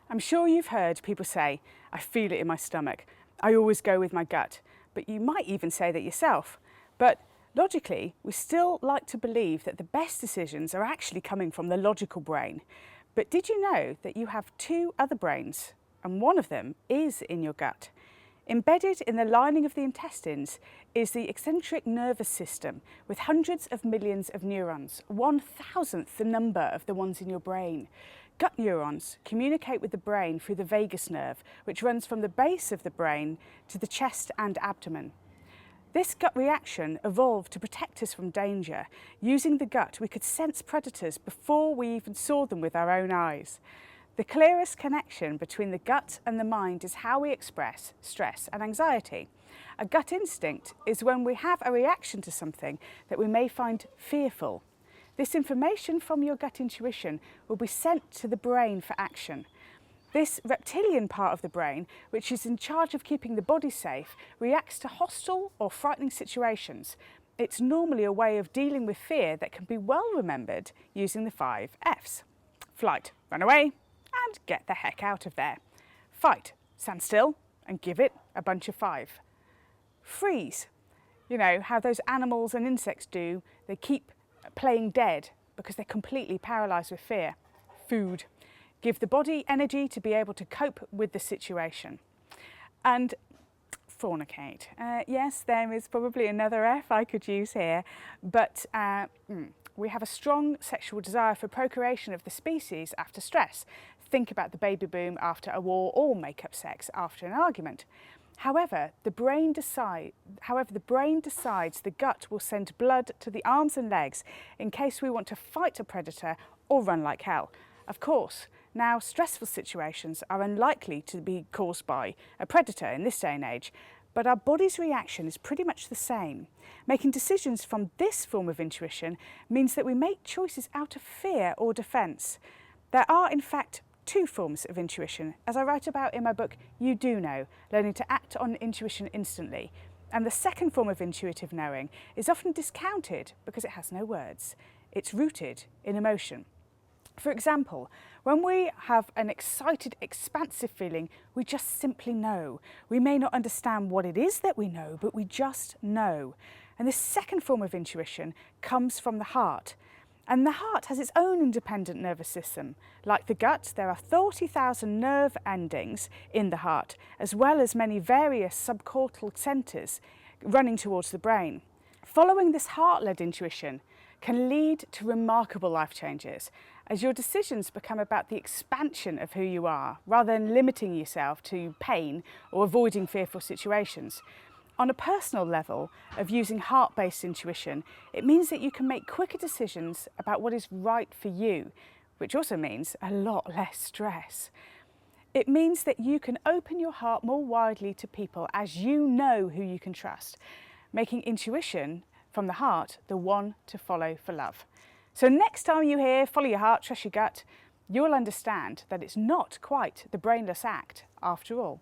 I'm sure you've heard people say, I feel it in my stomach. I always go with my gut. But you might even say that yourself. But logically, we still like to believe that the best decisions are actually coming from the logical brain. But did you know that you have two other brains, and one of them is in your gut? Embedded in the lining of the intestines is the eccentric nervous system with hundreds of millions of neurons, 1,000th the number of the ones in your brain. Gut neurons communicate with the brain through the vagus nerve, which runs from the base of the brain to the chest and abdomen. This gut reaction evolved to protect us from danger. Using the gut, we could sense predators before we even saw them with our own eyes. The clearest connection between the gut and the mind is how we express stress and anxiety. A gut instinct is when we have a reaction to something that we may find fearful. This information from your gut intuition will be sent to the brain for action. This reptilian part of the brain, which is in charge of keeping the body safe, reacts to hostile or frightening situations. It's normally a way of dealing with fear that can be well remembered using the 5 Fs. Flight, run away, and get the heck out of there. Fight, stand still and give it a bunch of 5. Freeze, you know how those animals and insects do, they keep playing dead because they're completely paralysed with fear. Food, give the body energy to be able to cope with the situation. And fornicate, yes, there is probably another F I could use here, but we have a strong sexual desire for procreation of the species after stress. Think about the baby boom after a war or make-up sex after an argument. However, the brain decides the gut will send blood to the arms and legs in case we want to fight a predator or run like hell. Of course, now stressful situations are unlikely to be caused by a predator in this day and age, but our body's reaction is pretty much the same. Making decisions from this form of intuition means that we make choices out of fear or defence. There are, in fact, 2 forms of intuition, as I write about in my book, You Do Know, learning to act on intuition instantly. And the second form of intuitive knowing is often discounted because it has no words. It's rooted in emotion. For example, when we have an excited, expansive feeling, we just simply know. We may not understand what it is that we know, but we just know. And this second form of intuition comes from the heart. And the heart has its own independent nervous system. Like the gut, there are 30,000 nerve endings in the heart, as well as many various subcortical centres running towards the brain. Following this heart-led intuition can lead to remarkable life changes, as your decisions become about the expansion of who you are, rather than limiting yourself to pain or avoiding fearful situations. On a personal level of using heart-based intuition, it means that you can make quicker decisions about what is right for you, which also means a lot less stress. It means that you can open your heart more widely to people as you know who you can trust, making intuition from the heart the one to follow for love. So next time you hear follow your heart, trust your gut, you'll understand that it's not quite the brainless act after all.